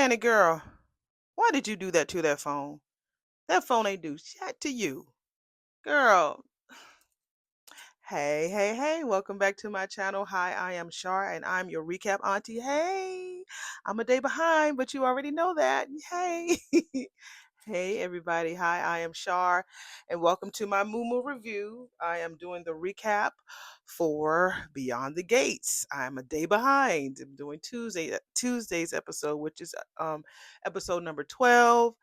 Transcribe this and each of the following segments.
Danny girl, why did you do that to that phone? That phone ain't do shit to you. Girl, hey, hey, hey, welcome back to my channel. Hi, I am Shar and I'm your recap auntie. Hey, I'm a day behind, but you already know that. Hey. Hey everybody, hi, I am Shar and welcome to my Moo review. I am doing the recap for Beyond the Gates. I'm a day behind. I'm doing Tuesday's episode, which is episode number 12.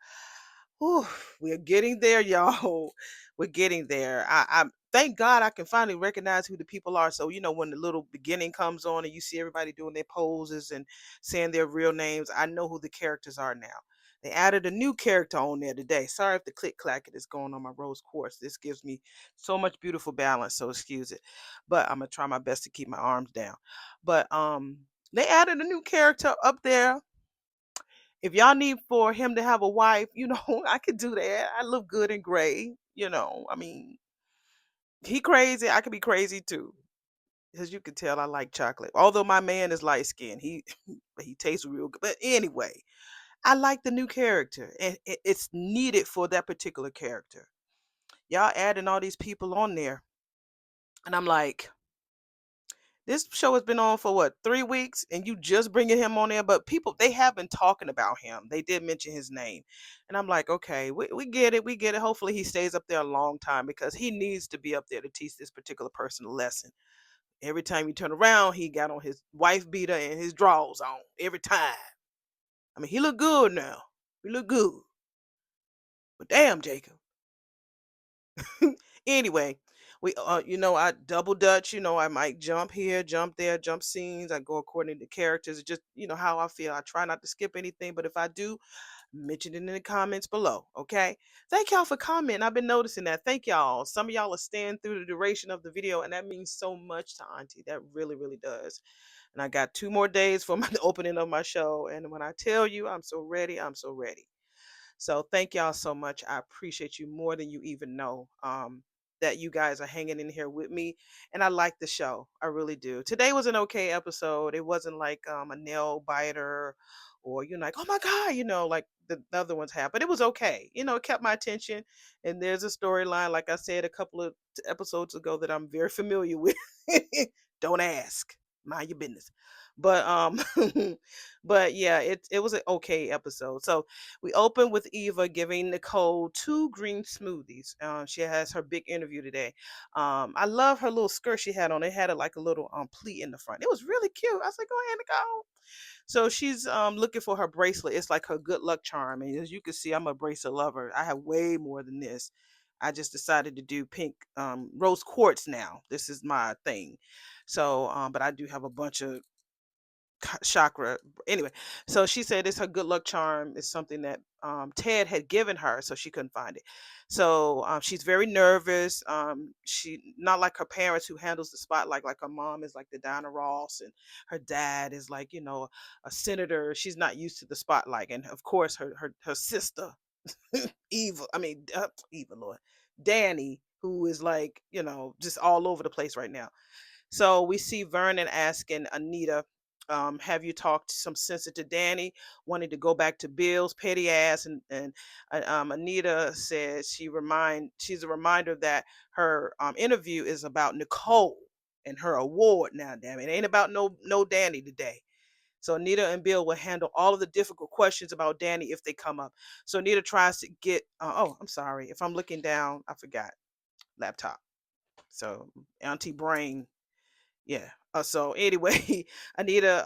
Whew, we're getting there, y'all. We're getting there. I thank God I can finally recognize who the people are. So, when the little beginning comes on and you see everybody doing their poses and saying their real names, I know who the characters are now. They added a new character on there today. Sorry if the click clacket is going on my rose quartz. This gives me so much beautiful balance, so excuse it. But I'm gonna try my best to keep my arms down. But they added a new character up there. If y'all need for him to have a wife, I could do that. I look good in gray, I mean, he crazy, I could be crazy too. As you can tell, I like chocolate. Although my man is light skinned, he tastes real good. But anyway, I like the new character, and it's needed for that particular character. Y'all adding all these people on there, and I'm like, this show has been on for what, 3 weeks, and you just bringing him on there. But people, they have been talking about him. They did mention his name, and I'm like, okay, we get it, we get it. Hopefully, he stays up there a long time because he needs to be up there to teach this particular person a lesson. Every time you turn around, he got on his wife beater and his drawers on every time. I mean, he look good now. He look good, but damn, Jacob. Anyway, I double dutch. I might jump here, jump there, jump scenes. I go according to characters. It's just how I feel. I try not to skip anything, but if I do, mention it in the comments below. Okay. Thank y'all for commenting. I've been noticing that. Thank y'all. Some of y'all are staying through the duration of the video, and that means so much to Auntie. That really, really does. And I got 2 more days for my the opening of my show. And when I tell you I'm so ready, I'm so ready. So thank y'all so much. I appreciate you more than you even know. That you guys are hanging in here with me, and I like the show. I really do. Today was an okay episode. It wasn't like a nail biter, or like, oh my god, like the other ones have. But it was okay. It kept my attention. And there's a storyline, like I said a couple of episodes ago, that I'm very familiar with. Don't ask. Mind your business. But but yeah, it was an okay episode. So we open with Eva giving Nicole 2 green smoothies. She has her big interview today. I love her little skirt she had on. It had like a little pleat in the front. It was really cute. I was like, go ahead, Nicole. So she's looking for her bracelet. It's like her good luck charm. And as you can see, I'm a bracelet lover. I have way more than this. I just decided to do pink rose quartz now. This is my thing. So, but I do have a bunch of chakra. Anyway, so she said it's her good luck charm. It's something that Ted had given her, so she couldn't find it. So she's very nervous. She not like her parents who handles the spotlight. Like her mom is like the Diana Ross, and her dad is like a senator. She's not used to the spotlight, and of course her sister Eva. I mean Eva, Lord, Danny, who is like just all over the place right now. So we see Vernon asking Anita, have you talked some sense to Danny, wanting to go back to Bill's petty ass, and Anita says she's a reminder that her interview is about Nicole and her award now. Damn it, ain't about no Danny today. So Anita and Bill will handle all of the difficult questions about Danny if they come up. So Anita tries to get. Oh, I'm sorry if I'm looking down. I forgot laptop. So Auntie Brain, yeah. So anyway, Anita,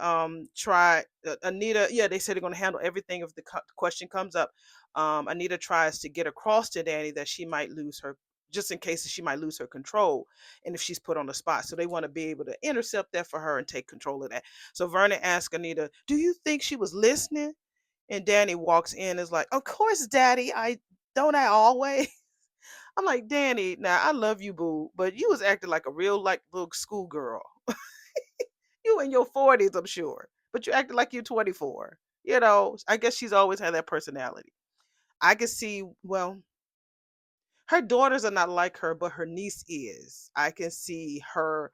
yeah, they said they're going to handle everything if the question comes up. Anita tries to get across to Danny that she might lose her, just in case she might lose her control, and if she's put on the spot. So they want to be able to intercept that for her and take control of that. So Vernon asks Anita, do you think she was listening? And Danny walks in, is like, of course, Daddy. I always. I'm like, Danny, now I love you, boo, but you was acting like a real like little schoolgirl. You in your 40s, I'm sure, but you acted like you're 24. I guess she's always had that personality. I can see, well, her daughters are not like her, but her niece is. I can see her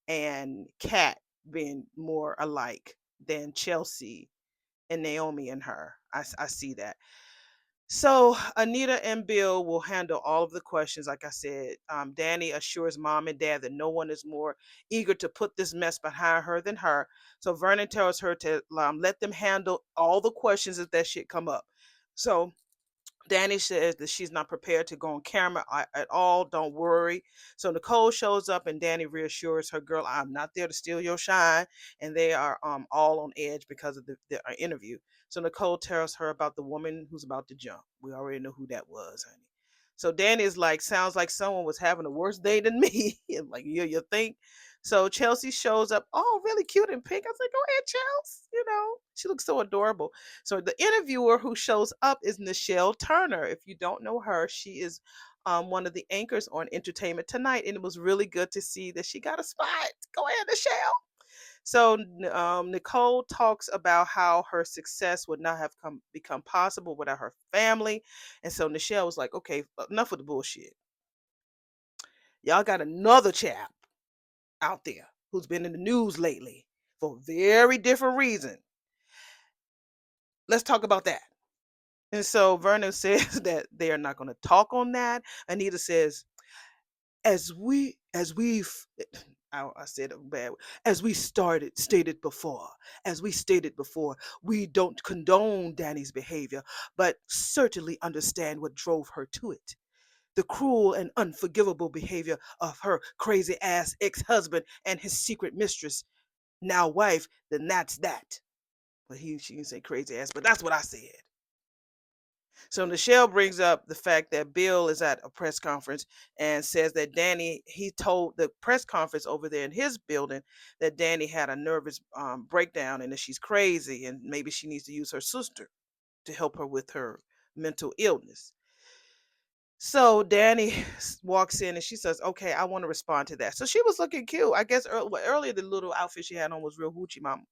and Kat being more alike than Chelsea and Naomi and her. I see that. So Anita and Bill will handle all of the questions. Like I said, Danny assures mom and dad that no one is more eager to put this mess behind her than her. So Vernon tells her to let them handle all the questions if that shit come up. So Danny says that she's not prepared to go on camera at all. Don't worry. So Nicole shows up and Danny reassures her, girl, I'm not there to steal your shine. And they are all on edge because of the interview. So Nicole tells her about the woman who's about to jump. We already know who that was, honey. So Danny is like, sounds like someone was having a worse day than me. I'm like, yeah, you think? So Chelsea shows up, oh, really cute and pink. I was like, go ahead, Chelsea. She looks so adorable. So the interviewer who shows up is Nichelle Turner. If you don't know her, she is one of the anchors on Entertainment Tonight, and it was really good to see that she got a spot. Go ahead, Nichelle. So Nicole talks about how her success would not have become possible without her family, and so Nichelle was like, "Okay, enough of the bullshit. Y'all got another chap out there who's been in the news lately for a very different reason. Let's talk about that." And so Vernon says that they are not going to talk on that. Anita says, as we've I said it bad. As we stated before, we don't condone Danny's behavior, but certainly understand what drove her to it. The cruel and unforgivable behavior of her crazy ass ex-husband and his secret mistress, now wife, then that's that. But she didn't say crazy ass, but that's what I said. So Nichelle brings up the fact that Bill is at a press conference and says that he told the press conference over there in his building that Danny had a nervous breakdown and that she's crazy and maybe she needs to use her sister to help her with her mental illness. So Danny walks in and she says, "Okay, I want to respond to that." So she was looking cute. I guess earlier the little outfit she had on was real hoochie mama.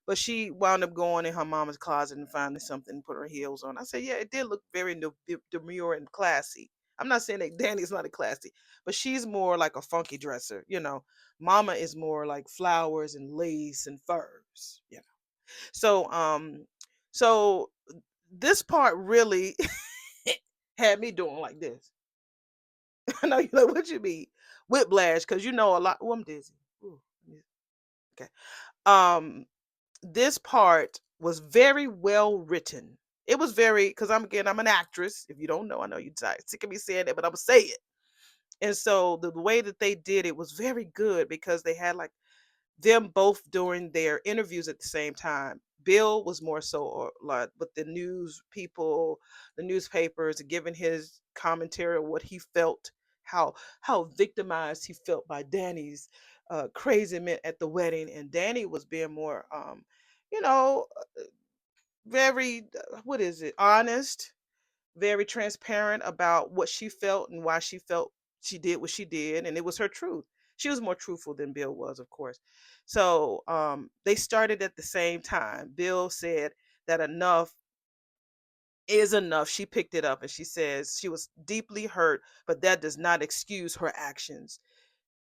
But she wound up going in her mama's closet and finding something and put her heels on. I said, yeah, it did look very demure and classy. I'm not saying that Danny's not a classy, but she's more like a funky dresser. Mama is more like flowers and lace and furs. So so this part really had me doing like this. I know you're like, what you mean? Whiplash, because a lot. Oh, I'm dizzy. Ooh, okay. Um, this part was very well written. It was very because I'm an actress. If you don't know, I know you're sick of me saying it, but I'm gonna say it. And so the way that they did it was very good because they had like them both during their interviews at the same time. Bill was more so like with the news people, the newspapers, giving his commentary on what he felt, how victimized he felt by Danny's crazy at the wedding, and Danny was being more, you know, very what is it, honest, very transparent about what she felt and why she felt she did what she did, and it was her truth. She was more truthful than Bill was, of course. So they started at the same time. Bill said that enough is enough. She picked it up and she says she was deeply hurt, but that does not excuse her actions.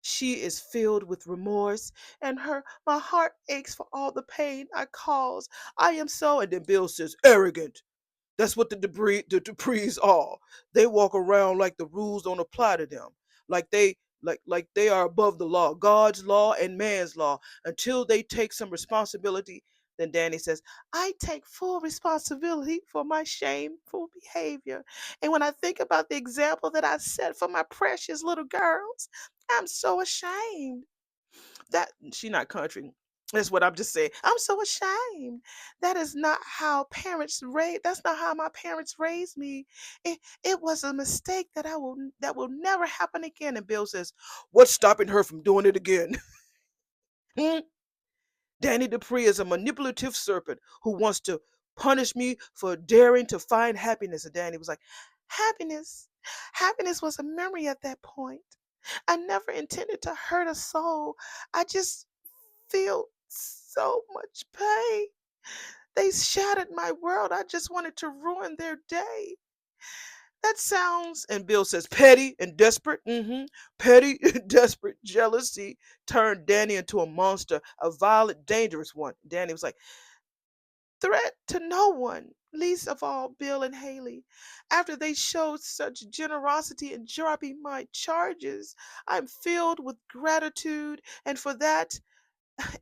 She is filled with remorse, and her my heart aches for all the pain I caused. I am so, and then Bill says, arrogant. That's what the Duprees are. They walk around like the rules don't apply to them. Like they are above the law, God's law and man's law, until they take some responsibility. Then Danny says, I take full responsibility for my shameful behavior. And when I think about the example that I set for my precious little girls, I'm so ashamed. That she not country. That's what I'm just saying. I'm so ashamed. That is not how parents raise. That's not how my parents raised me. It was a mistake that will never happen again. And Bill says, "What's stopping her from doing it again?" Hmm? Danny Dupree is a manipulative serpent who wants to punish me for daring to find happiness. And Danny was like, "Happiness, happiness was a memory at that point. I never intended to hurt a soul. I just feel so much pain. They shattered my world. I just wanted to ruin their day." That sounds, and Bill says, petty and desperate. Petty and desperate jealousy turned Danny into a monster, a violent, dangerous one. Danny was like, threat to no one, least of all Bill and Haley. After they showed such generosity in dropping my charges, I'm filled with gratitude, and for that,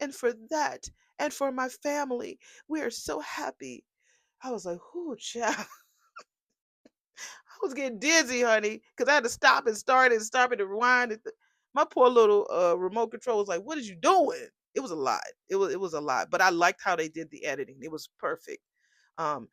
and for that, and for my family, we are so happy. I was like, "Whoo, child." I was getting dizzy, honey, because I had to stop and start and stop and rewind. My poor little remote control was like, "What is you doing?" It was a lot. It was a lot, but I liked how they did the editing. It was perfect. Um,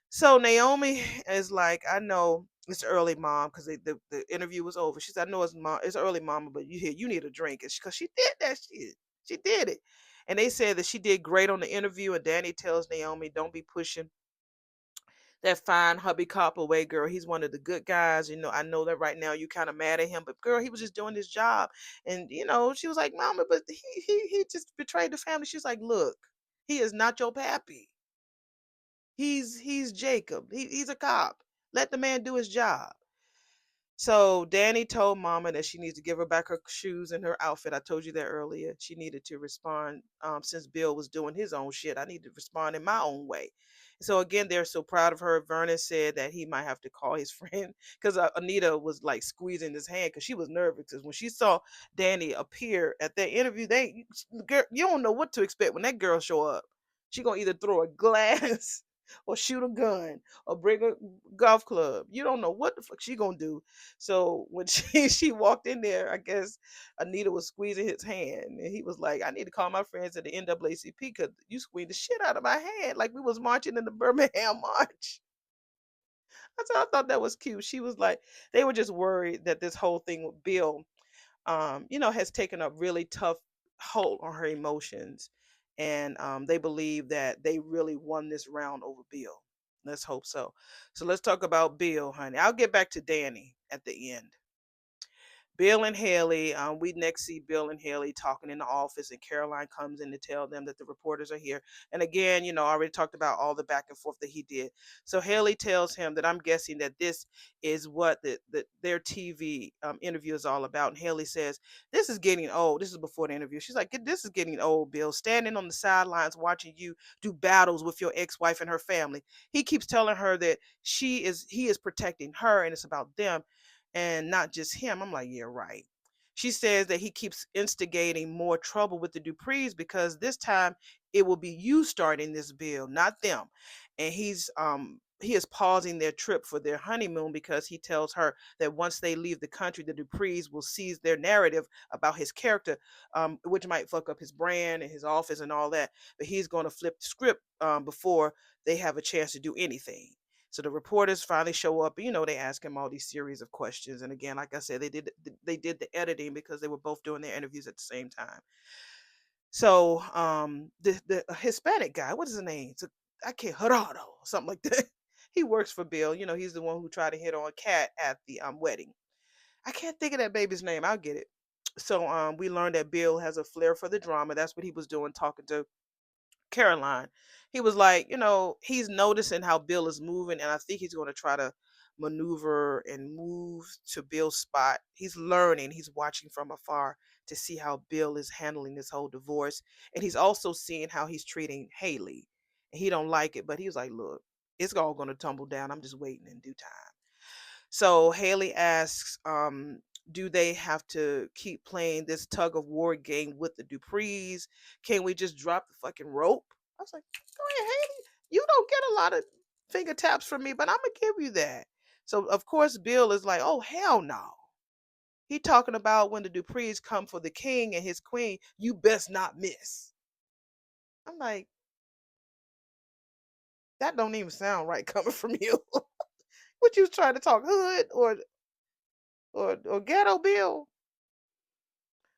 so Naomi is like, "I know it's early, mom," because the interview was over. She said, "I know it's mom, it's early, mama, but you need a drink," because she did that shit. She did it, and they said that she did great on the interview. And Danny tells Naomi, "Don't be pushing that fine hubby cop away, girl. He's one of the good guys. I know that right now you kind of mad at him, but girl, he was just doing his job." And she was like, "Mama, but he just betrayed the family." She's like, "Look, he is not your pappy. He's Jacob. He's a cop. Let the man do his job." So Danny told Mama that she needs to give her back her shoes and her outfit. I told you that earlier. She needed to respond, since Bill was doing his own shit. I need to respond in my own way. So again, they're so proud of her. Vernon said that he might have to call his friend because Anita was like squeezing his hand because she was nervous. Because when she saw Danny appear at that interview, girl, you don't know what to expect when that girl show up. She gonna either throw a glass or shoot a gun or bring a golf club. You don't know what the fuck she gonna do. So when she walked in there, I guess Anita was squeezing his hand, and he was like, "I need to call my friends at the NAACP because you squeezed the shit out of my hand like we was marching in the Birmingham March." I thought that was cute. She was like, they were just worried that this whole thing with Bill, has taken a really tough hold on her emotions, and they believe that they really won this round over Bill. Let's hope so. So let's talk about Bill, honey. I'll get back to Danny at the end. Bill and Haley, we next see Bill and Haley talking in the office, and Caroline comes in to tell them that the reporters are here. And again, I already talked about all the back and forth that he did. So Haley tells him that I'm guessing that this is what their TV interview is all about. And Haley says, "This is getting old." This is before the interview. She's like, "This is getting old, Bill. Standing on the sidelines watching you do battles with your ex-wife and her family." He keeps telling her that he is protecting her, and it's about them and not just him. I'm like, "Yeah, right." She says that he keeps instigating more trouble with the Duprees because this time it will be you starting this bill, not them. And he is pausing their trip for their honeymoon because he tells her that once they leave the country, the Duprees will seize their narrative about his character, which might fuck up his brand and his office and all that. But he's going to flip the script before they have a chance to do anything. So the reporters finally show up. They ask him all these series of questions. And again, like I said, they did the editing because they were both doing their interviews at the same time. So the Hispanic guy, what is his name? I can't Gerardo, something like that. He works for Bill. He's the one who tried to hit on Kat at the wedding. I can't think of that baby's name. I'll get it. So we learned that Bill has a flair for the drama. That's what he was doing, talking to Caroline. He was like, he's noticing how Bill is moving, and I think he's going to try to maneuver and move to Bill's spot. He's learning, he's watching from afar to see how Bill is handling this whole divorce. And he's also seeing how he's treating Haley. And he don't like it, but he was like, "Look, it's all going to tumble down. I'm just waiting in due time." So Haley asks, do they have to keep playing this tug of war game with the Duprees? Can we just drop the fucking rope? I was like, "Go ahead, Haley. You don't get a lot of finger taps from me, but I'm gonna give you that." So of course Bill is like, "Oh hell no." He talking about when the Duprees come for the king and his queen, you best not miss. I'm like, that don't even sound right coming from you. What you was trying to talk hood or ghetto Bill?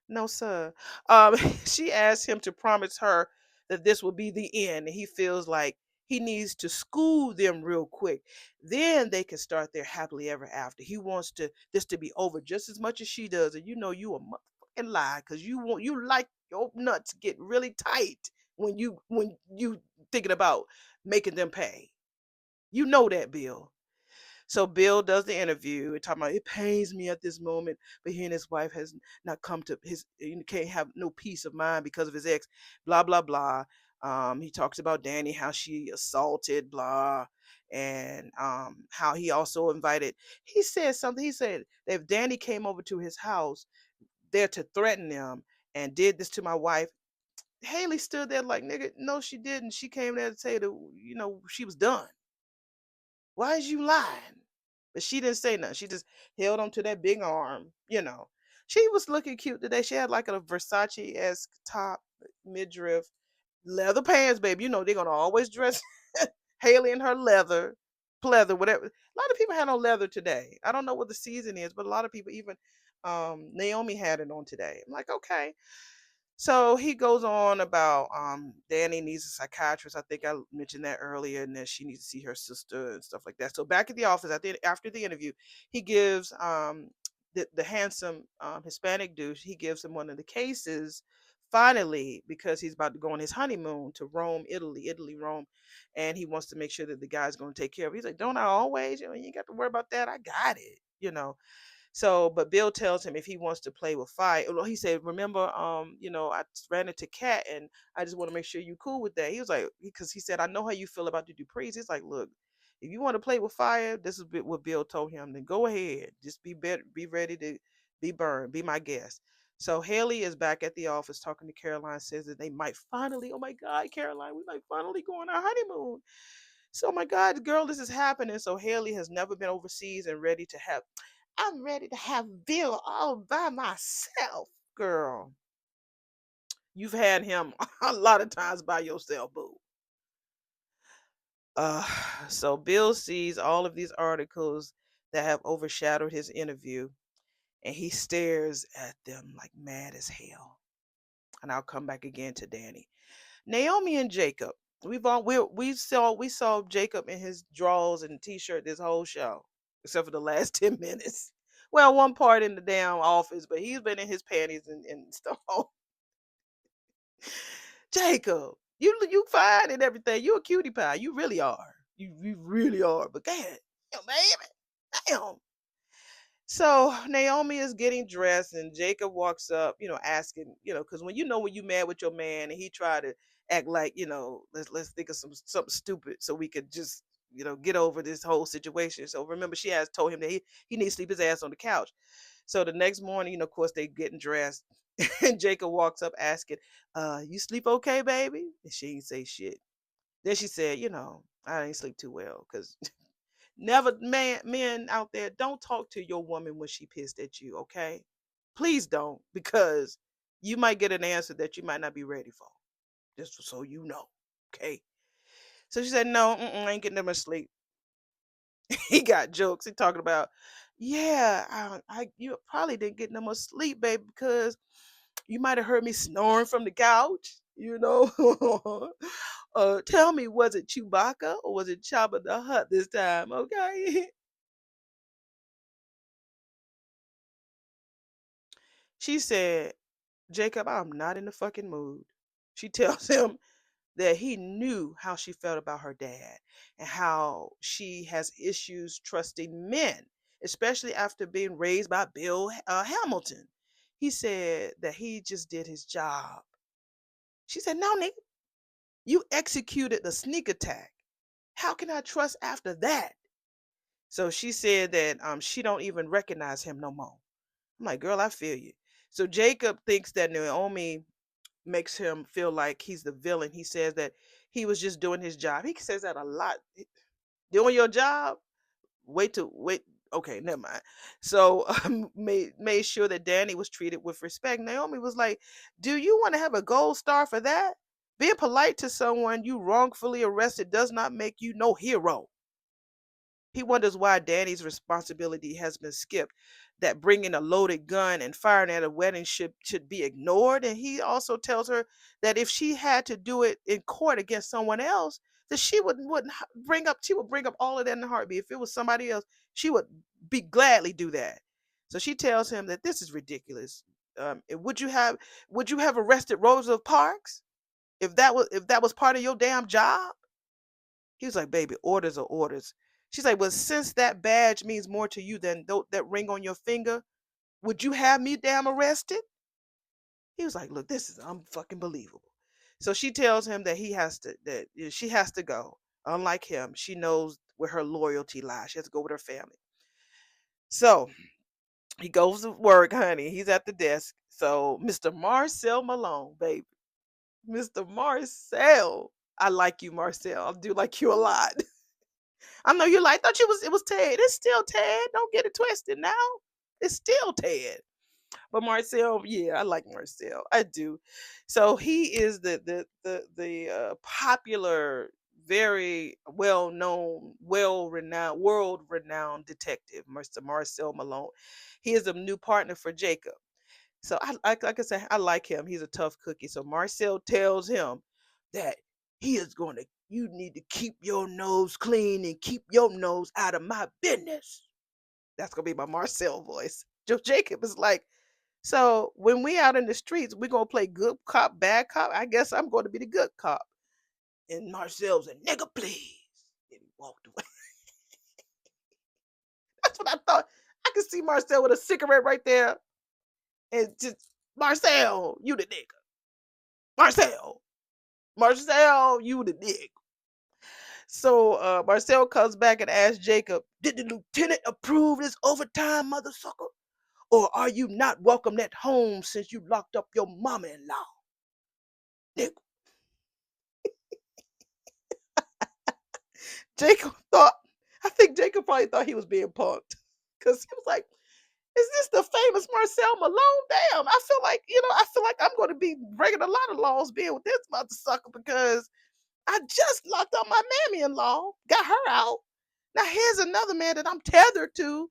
No, sir. She asked him to promise her that this will be the end, and he feels like he needs to school them real quick. Then they can start their happily ever after. He wants this to be over just as much as she does, and you a motherfucking lie because you like your nuts get really tight when you thinking about making them pay. You know that, Bill. So Bill does the interview and talking about it pains me at this moment, but he and his wife has not come to his, can't have no peace of mind because of his ex, blah blah blah. He talks about Danny, how she assaulted, blah, and how he also invited. He said something. He said that if Danny came over to his house there to threaten them and did this to my wife, Haley stood there like, nigga, no, she didn't. She came there to say that, she was done. Why is you lying? But she didn't say nothing. She just held on to that big arm. She was looking cute today. She had like a Versace-esque top, midriff, leather pants, baby. They're gonna always dress Haley in her pleather, whatever. A lot of people had on leather today. I don't know what the season is, but a lot of people, even Naomi had it on today. I'm like, okay. So he goes on about Danny needs a psychiatrist. I think I mentioned that earlier, and that she needs to see her sister and stuff like that. So back at the office, after the interview, he gives the handsome Hispanic dude. He gives him one of the cases. Finally, because he's about to go on his honeymoon to Rome, Italy, Rome, and he wants to make sure that the guy's going to take care of it. He's like, "Don't I always? You ain't got to worry about that. I got it." So, but Bill tells him if he wants to play with fire. Well, he said, "Remember, I ran into Kat, and I just want to make sure you cool with that." He was like, because he said, "I know how you feel about the Duprees." He's like, "Look, if you want to play with fire, this is what Bill told him. Then go ahead, just be ready to be burned, be my guest." So Haley is back at the office talking to Caroline. Says that they might finally, oh my God, Caroline, we might finally go on our honeymoon. So, oh my God, girl, this is happening. So Haley has never been overseas and ready to have. I'm ready to have Bill all by myself, girl. You've had him a lot of times by yourself, boo. Uh, so Bill sees all of these articles that have overshadowed his interview, and he stares at them like mad as hell. And I'll come back again to Danny. Naomi and Jacob. We saw Jacob in his drawers and t-shirt this whole show, except for the last 10 minutes. Well, one part in the damn office, but he's been in his panties and stuff. Jacob, you fine and everything. You a cutie pie. You really are. You really are. But God, baby, damn. So Naomi is getting dressed, and Jacob walks up, asking, because when you mad with your man, and he tried to act like, let's think of something stupid so we could just, get over this whole situation. So remember, she has told him that he needs to sleep his ass on the couch. So the next morning, of course, they getting dressed, and Jacob walks up asking, "You sleep okay, baby?" And she ain't say shit. Then she said, "I ain't sleep too well because." Never, men out there, don't talk to your woman when she pissed at you, okay? Please don't, because you might get an answer that you might not be ready for. Just so you know, okay? So she said, "No, I ain't getting them to sleep." He got jokes. He talking about, "Yeah, you probably didn't get no more sleep, baby, because you might have heard me snoring from the couch." Tell me, was it Chewbacca or was it Jabba the Hutt this time? Okay. She said, "Jacob, I'm not in the fucking mood." She tells him that he knew how she felt about her dad and how she has issues trusting men, especially after being raised by Bill Hamilton. He said that he just did his job. She said, "No, nigga, you executed the sneak attack. How can I trust after that?" So she said that she don't even recognize him no more. I'm like, girl, I feel you. So Jacob thinks that Naomi makes him feel like he's the villain. He says that he was just doing his job. He says that a lot. Doing your job? Wait. Okay, never mind. So made sure that Danny was treated with respect. Naomi was like, "Do you want to have a gold star for that? Being polite to someone you wrongfully arrested does not make you no hero." He wonders why Danny's responsibility has been skipped, that bringing a loaded gun and firing at a wedding should be ignored. And he also tells her that if she had to do it in court against someone else, that she would bring up all of that in a heartbeat. If it was somebody else, she would be gladly do that. So she tells him that this is ridiculous. Would you have arrested Rosa Parks if that was part of your damn job? He was like, "Baby, orders are orders." She's like, "Well, since that badge means more to you than that ring on your finger, would you have me damn arrested?" He was like, "Look, this is unfucking believable." So she tells him that she has to go. Unlike him, she knows where her loyalty lies. She has to go with her family. So he goes to work, honey. He's at the desk. So Mr. Marcel Malone, baby. Mr. Marcel. I like you, Marcel. I do like you a lot. I know you like, thought it was Ted. It's still Ted. Don't get it twisted now. It's still Ted. But Marcel, yeah, I like Marcel. I do. So he is the popular, very well known, well renowned, world renowned detective, Mr. Marcel Malone. He is a new partner for Jacob. So like I said, I like him. He's a tough cookie. So Marcel tells him that he is going to. You need to keep your nose clean and keep your nose out of my business. That's gonna be my Marcel voice. Joe Jacob is like, so when we out in the streets, we gonna play good cop, bad cop. I guess I'm going to be the good cop. And Marcel's a nigga, please. And he walked away. That's what I thought. I could see Marcel with a cigarette right there, and just Marcel, you the nigga. Marcel, Marcel, you the nigga. So Marcel comes back and asks Jacob, "Did the lieutenant approve this overtime, mother sucker? Or are you not welcome at home since you locked up your mama-in-law, nigga?" Jacob thought, I think Jacob probably thought he was being punked. Because he was like, is this the famous Marcel Malone? Damn, I feel like I'm going to be breaking a lot of laws being with this mother sucker because I just locked up my mammy-in-law, got her out. Now here's another man that I'm tethered to,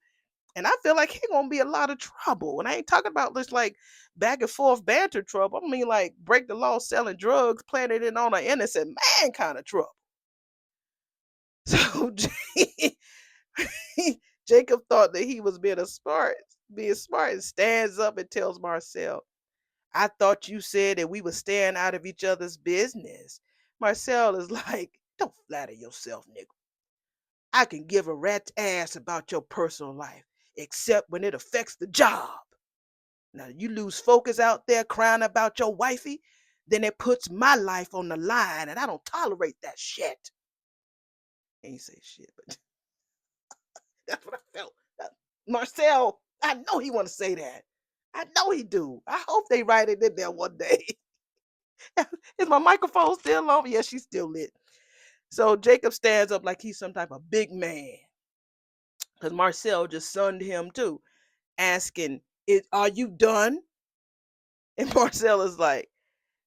and I feel like he gonna be a lot of trouble. And I ain't talking about this like back and forth banter trouble. I mean like break the law selling drugs, planted it on an innocent man kind of trouble. So Jacob thought that he was being smart, and stands up and tells Marcel, I thought you said that we were staying out of each other's business. Marcel is like, don't flatter yourself, nigga. I can give a rat's ass about your personal life, except when it affects the job. Now, you lose focus out there crying about your wifey, then it puts my life on the line, and I don't tolerate that shit. Ain't say shit, but that's what I felt. Marcel, I know he want to say that. I know he do. I hope they write it in there one day. Is my microphone still on? Yeah, she's still lit. So Jacob stands up like he's some type of big man. Because Marcel just sunned him too, asking, are you done? And Marcel is like,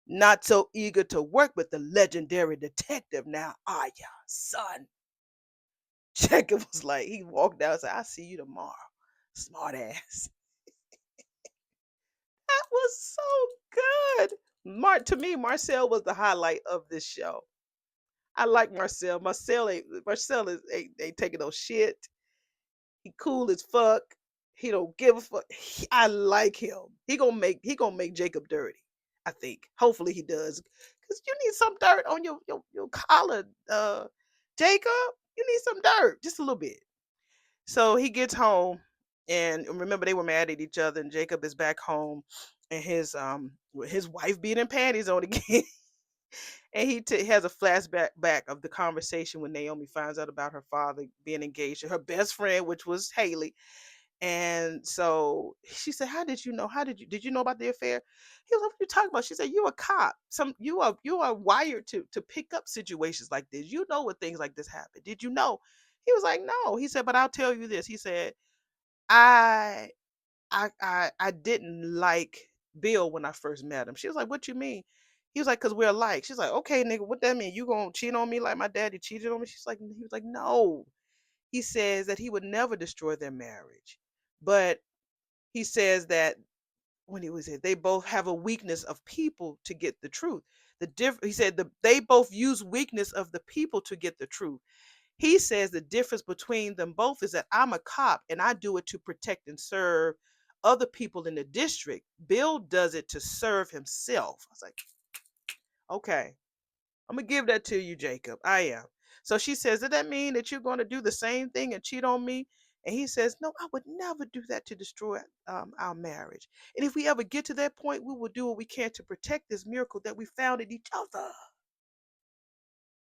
not so eager to work with the legendary detective now, are ya, son? Jacob was like, he walked out and said, I'll see you tomorrow. Smart ass. That was so good. To me, Marcel was the highlight of this show. I like Marcel. Marcel ain't taking no shit. He cool as fuck. He don't give a fuck. I like him. He gonna make Jacob dirty. I think. Hopefully he does. Cause you need some dirt on your collar, Jacob. You need some dirt, just a little bit. So he gets home, and remember they were mad at each other, and Jacob is back home, and his wife being in panties on again. And has a flashback back of the conversation when Naomi finds out about her father being engaged to her best friend, which was Haley. And so she said, "How did you know? Did you know about the affair?" He was like, "What are you talking about?" She said, "You a cop. You are wired to pick up situations like this. You know when things like this happen. Did you know?" He was like, "No." He said, "But I'll tell you this." He said, "I I didn't like Bill when I first met him." She was like, "What you mean?" He was like, "Cause we're alike." She's like, "Okay, nigga, what that mean? You gonna cheat on me like my daddy cheated on me?" He was like, "No." He says that he would never destroy their marriage, but he says that when he was here, they both have a weakness of people to get the truth. He said they both use weakness of the people to get the truth. He says the difference between them both is that I'm a cop and I do it to protect and serve other people in the district. Bill does it to serve himself. I was like, okay, I'm gonna give that to you, Jacob. I am. So she says, does that mean that you're going to do the same thing and cheat on me? And he says, "No, I would never do that to destroy our marriage. And if we ever get to that point, we will do what we can to protect this miracle that we found in each other.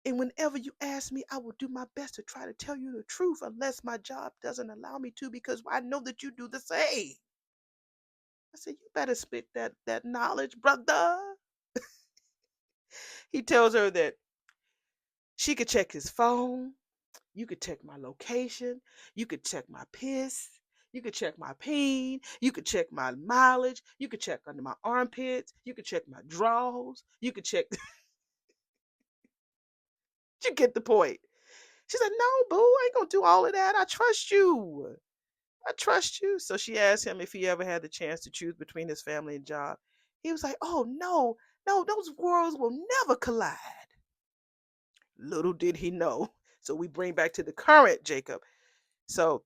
And whenever you ask me, I will do my best to try to tell you the truth unless my job doesn't allow me to, because I know that you do the same." I said, "You better spit that knowledge, brother." He tells her that she could check his phone, you could check my location, you could check my piss, you could check my peen, you could check my mileage, you could check under my armpits, you could check my drawers, you could check. You get the point. She said, "No, boo, I ain't gonna do all of that. I trust you. I trust you." So she asked him if he ever had the chance to choose between his family and job. He was like, "Oh, no, no, those worlds will never collide." Little did he know. So we bring back to the current Jacob. So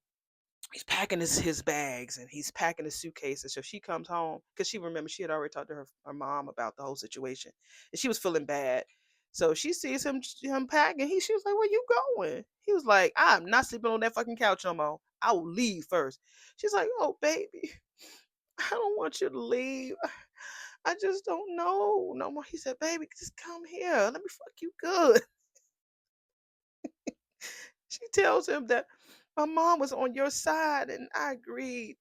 he's packing his bags and he's packing his suitcases. So she comes home because she remembers she had already talked to her mom about the whole situation, and she was feeling bad. So she sees him packing. She was like, "Where you going?" He was like, "I'm not sleeping on that fucking couch no more. I will leave first." She's like, "Oh baby, I don't want you to leave. I just don't know no more." He said, "Baby, just come here. Let me fuck you good." She tells him that my mom was on your side and I agreed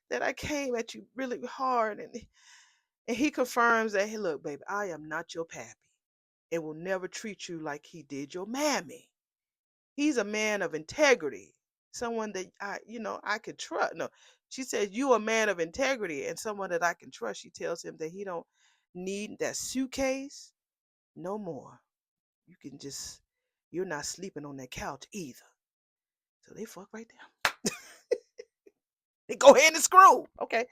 that I came at you really hard. And he confirms that, "Hey, look, baby, I am not your pappy and will never treat you like he did your mammy. He's a man of integrity, someone that I could trust." No, she says, "You a man of integrity and someone that I can trust." She tells him that he don't need that suitcase no more. You can just, you're not sleeping on that couch either. So they fuck right there. They go ahead and screw. Okay.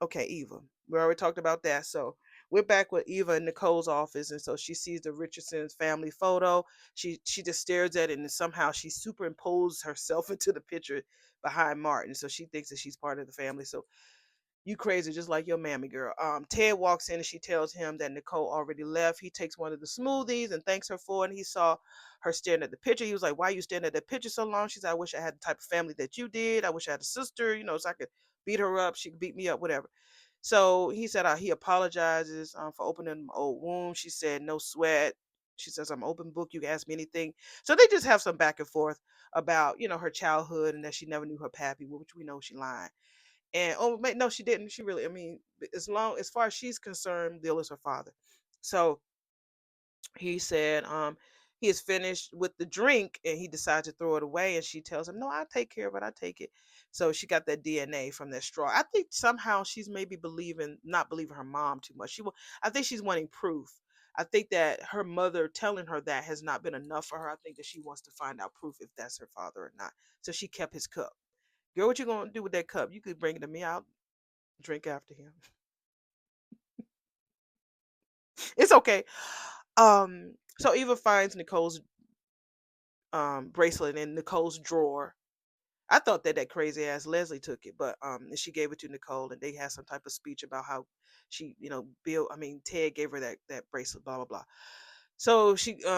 Okay, Eva. We already talked about that. So we're back with Eva in Nicole's office, and so she sees the Richardson's family photo. She just stares at it, and somehow she superimposed herself into the picture behind Martin. So she thinks that she's part of the family. So you crazy, just like your mammy girl. Ted walks in and she tells him that Nicole already left. He takes one of the smoothies and thanks her for it. And he saw her staring at the picture. He was like, "Why are you staring at that picture so long?" She said, "I wish I had the type of family that you did. I wish I had a sister, so I could beat her up. She could beat me up, whatever." So he said he apologizes for opening an old wound. She said, "No sweat." She says, "I'm open book. You can ask me anything." So they just have some back and forth about, her childhood and that she never knew her pappy, which we know she lied. And oh no, she didn't. She really, I mean, as far as she's concerned, Bill is her father. So he said, he is finished with the drink and he decides to throw it away. And she tells him, "No, I'll take care of it. I take it." So she got that DNA from that straw. I think somehow she's maybe not believing her mom too much. I think she's wanting proof. I think that her mother telling her that has not been enough for her. I think that she wants to find out proof if that's her father or not. So she kept his cup. "Girl, what you gonna do with that cup? You could bring it to me. I'll drink after him." It's okay. So Eva finds Nicole's bracelet in Nicole's drawer. I thought that crazy ass Leslie took it, but and she gave it to Nicole, and they had some type of speech about how she, Ted gave her that bracelet, blah blah blah. So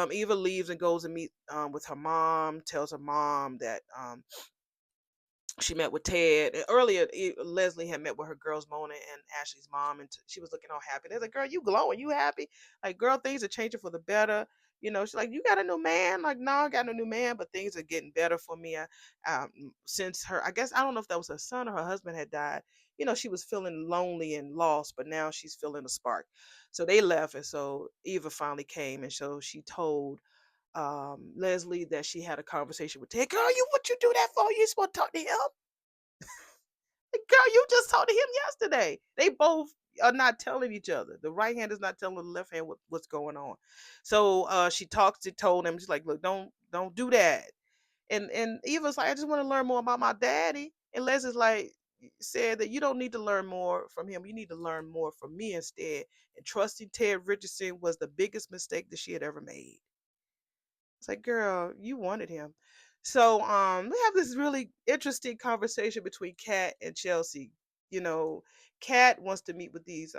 Eva leaves and goes and meet with her mom. Tells her mom that she met with Ted. And earlier, Leslie had met with her girls, Mona and Ashley's mom, and she was looking all happy. They're like, "Girl, you glowing? You happy?" Like, "Girl, things are changing for the better." She's like, "You got a new man?" Like, "No, I got a new man, but things are getting better for me." Since I guess I don't know if that was her son or her husband had died. She was feeling lonely and lost, but now she's feeling a spark. So they left, and so Eva finally came, and so she told Leslie that she had a conversation with Ted. "Girl, what you do that for? You supposed to talk to him?" "Girl, you just talked to him yesterday." They both are not telling each other. The right hand is not telling the left hand what's going on. So she told him, she's like, "Look, don't do that." And Eva's like, "I just want to learn more about my daddy." And Leslie's like, said that you don't need to learn more from him. You need to learn more from me instead. And trusting Ted Richardson was the biggest mistake that she had ever made. It's like, "Girl, you wanted him." So we have this really interesting conversation between Kat and Chelsea. Kat wants to meet with these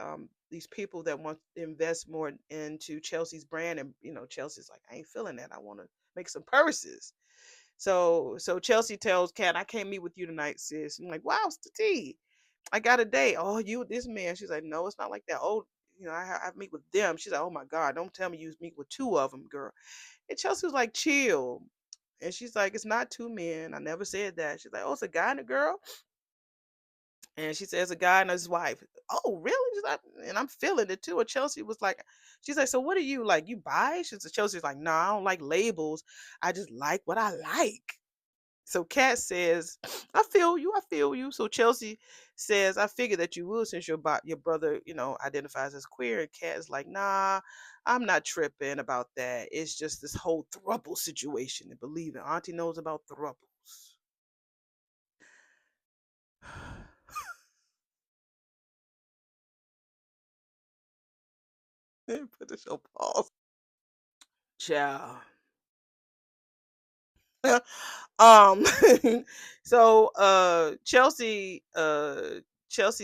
people that want to invest more into Chelsea's brand, and Chelsea's like, "I ain't feeling that. I want to make some purses." So Chelsea tells Kat, I can't meet with you tonight, sis. I'm like, wow, it's the tea. I got a date. Oh, you with this man? She's like, no, it's not like that. Oh, I meet with them. She's like, oh my God, don't tell me you meet with two of them, girl. And Chelsea was like, chill. And she's like, it's not two men. I never said that. She's like, oh, it's a guy and a girl. And she says a guy and his wife. Oh, really? She's like, and I'm feeling it too. And Chelsea was like, she's like, so what are you like? You buy? Chelsea's like, no, I don't like labels. I just like what I like. So Kat says, I feel you, I feel you. So Chelsea says, I figured that you would since your brother, identifies as queer. And Kat is like, nah, I'm not tripping about that. It's just this whole throuple situation. And believe it, Auntie knows about throuples. Put the show pause. Ciao. um Chelsea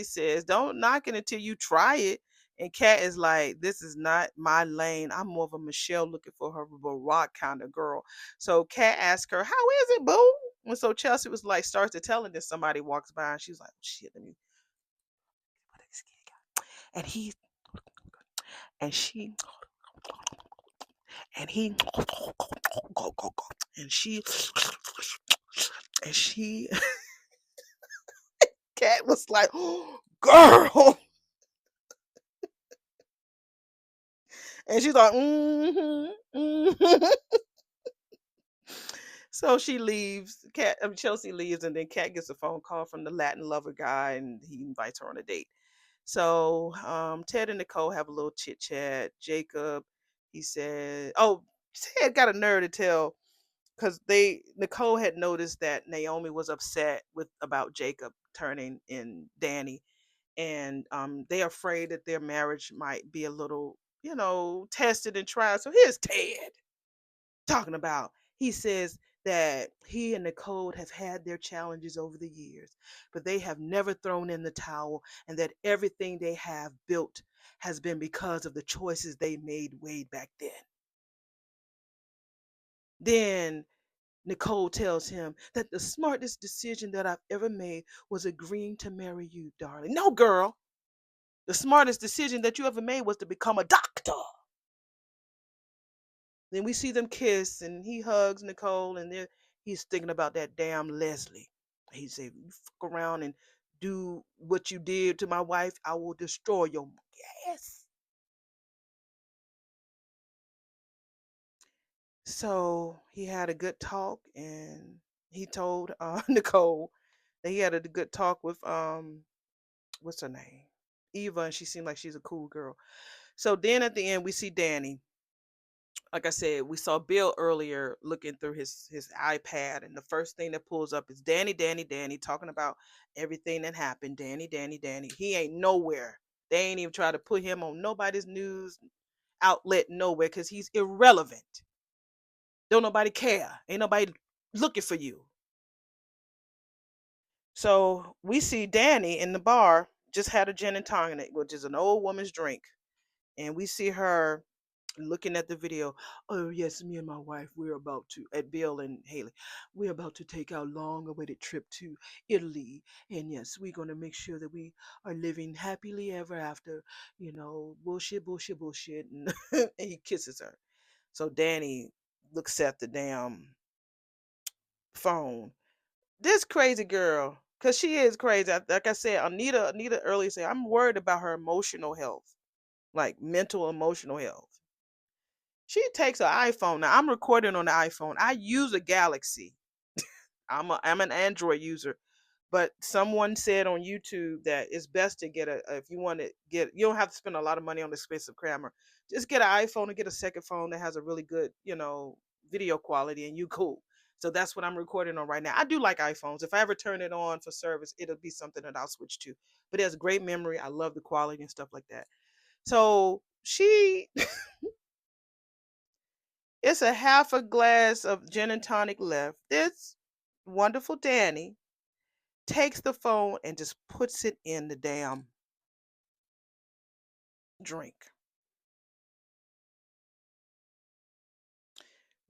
says, don't knock it until you try it. And Kat is like, this is not my lane. I'm more of a Michelle looking for her Barack kind of girl. So Kat asks her, how is it, boo? And so Chelsea was like, starts to tell, and then somebody walks by and she's like, shit, let me and he and she and he and she and she Kat was like, girl. And she's like, So she leaves. Chelsea leaves, and then Kat gets a phone call from the Latin lover guy, and he invites her on a date. So Ted and Nicole have a little chit chat. Jacob, he said, "Oh, Ted got a nerve to tell because Nicole had noticed that Naomi was upset with about Jacob turning in Danny, and they're afraid that their marriage might be a little, tested and tried. So here's Ted talking about. He says that he and Nicole have had their challenges over the years, but they have never thrown in the towel, and that everything they have built has been because of the choices they made way back then. Then Nicole tells him that the smartest decision that I've ever made was agreeing to marry you, darling. No, girl. The smartest decision that you ever made was to become a doctor. Then we see them kiss, and he hugs Nicole, and he's thinking about that damn Leslie. He said, "You fuck around and do what you did to my wife, I will destroy your." Yes. So he had a good talk, and he told Nicole that he had a good talk with what's her name, Eva, and she seemed like she's a cool girl. So then at the end, we see Danny. Like I said, we saw Bill earlier looking through his iPad, and the first thing that pulls up is Danny, Danny, Danny, talking about everything that happened. Danny, Danny, Danny. He ain't nowhere. They ain't even try to put him on nobody's news outlet nowhere because he's irrelevant. Don't nobody care. Ain't nobody looking for you. So we see Danny in the bar just had a gin and tonic, which is an old woman's drink, and we see her looking at the video. Oh yes, me and my wife, we're about to at Bill and Haley. We're about to take our long-awaited trip to Italy, and yes, we're gonna make sure that we are living happily ever after. Bullshit, bullshit, bullshit, and, and he kisses her. So Danny looks at the damn phone. This crazy girl, cause she is crazy. Like I said, Anita earlier said, I'm worried about her emotional health, like mental emotional health. She takes an iPhone. Now I'm recording on the iPhone. I use a Galaxy. I'm an Android user, but someone said on YouTube that it's best to get if you want to get, you don't have to spend a lot of money on expensive camera. Just get an iPhone and get a second phone that has a really good, video quality, and you cool. So that's what I'm recording on right now. I do like iPhones. If I ever turn it on for service, it'll be something that I'll switch to. But it has great memory. I love the quality and stuff like that. So it's a half a glass of gin and tonic left. This wonderful Danny takes the phone and just puts it in the damn drink.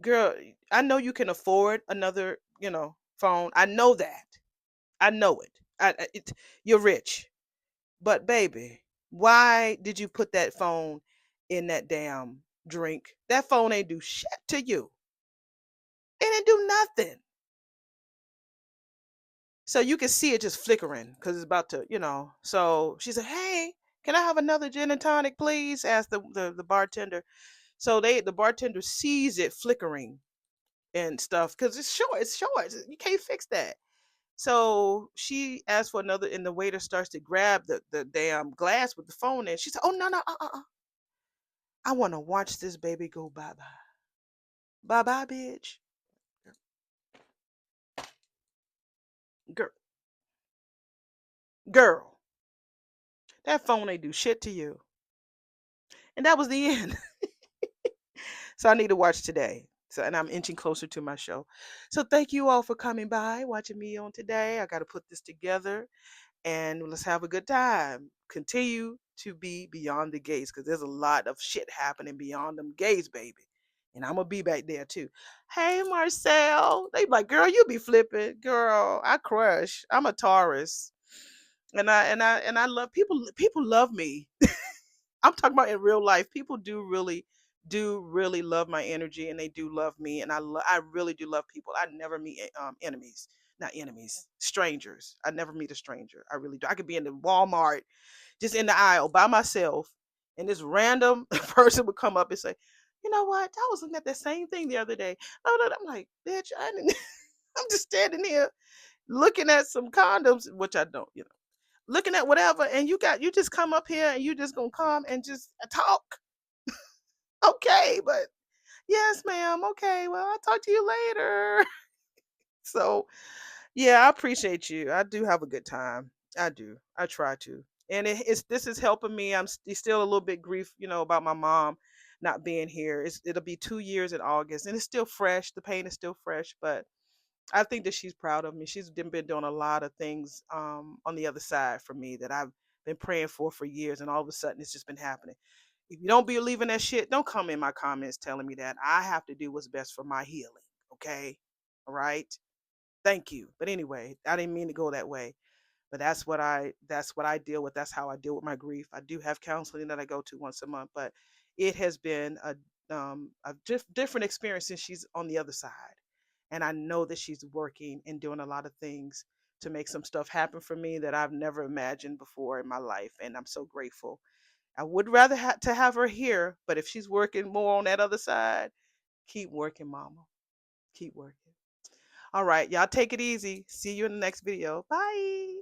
Girl, I know you can afford another, phone. I know that. I know it. You're rich. But baby, why did you put that phone in that damn drink? That phone ain't do shit to you. It didn't do nothing. So you can see it just flickering because it's about to. So she said, "Hey, can I have another gin and tonic, please?" Asked the bartender. So the bartender sees it flickering and stuff because it's short. It's short. You can't fix that. So she asked for another, and the waiter starts to grab the damn glass with the phone in. She said, "Oh no, no, I want to watch this baby go bye bye, bye bye, bitch, girl, girl. That phone ain't do shit to you." And that was the end. So I need to watch today. So, and I'm inching closer to my show. So thank you all for coming by, watching me on today. I got to put this together and let's have a good time. Continue to be beyond the gates because there's a lot of shit happening beyond them gates, baby. And I'm gonna be back there too. Hey Marcel. They be like, girl, you be flipping. Girl, I crush. I'm a Taurus. And I love people. People love me. I'm talking about in real life. People do really love my energy, and they do love me, and I really do love people. I never meet enemies, not enemies, strangers. I never meet a stranger. I really do. I could be in the Walmart, just in the aisle by myself, and this random person would come up and say, "You know what? I was looking at that same thing the other day." Oh, I'm like, bitch, I didn't. I'm just standing here looking at some condoms, which I don't, looking at whatever, and you just come up here and you just gonna come and just talk. Okay, but yes, ma'am. Okay, well, I'll talk to you later. So yeah, I appreciate you. I do have a good time. I do. I try to. And it's this is helping me. Still a little bit grief, about my mom not being here. It'll be 2 years in August, and it's still fresh. The pain is still fresh, but I think that she's proud of me. She's been doing a lot of things on the other side for me that I've been praying for years, and all of a sudden it's just been happening. If you don't believe in that shit, don't come in my comments telling me that. I have to do what's best for my healing. Okay, all right. Thank you. But anyway, I didn't mean to go that way. But that's what I deal with. That's how I deal with my grief. I do have counseling that I go to once a month, but it has been a different experience since she's on the other side. And I know that she's working and doing a lot of things to make some stuff happen for me that I've never imagined before in my life, and I'm so grateful. I would rather to have her here, but if she's working more on that other side, keep working, mama. Keep working. All right, y'all take it easy. See you in the next video. Bye.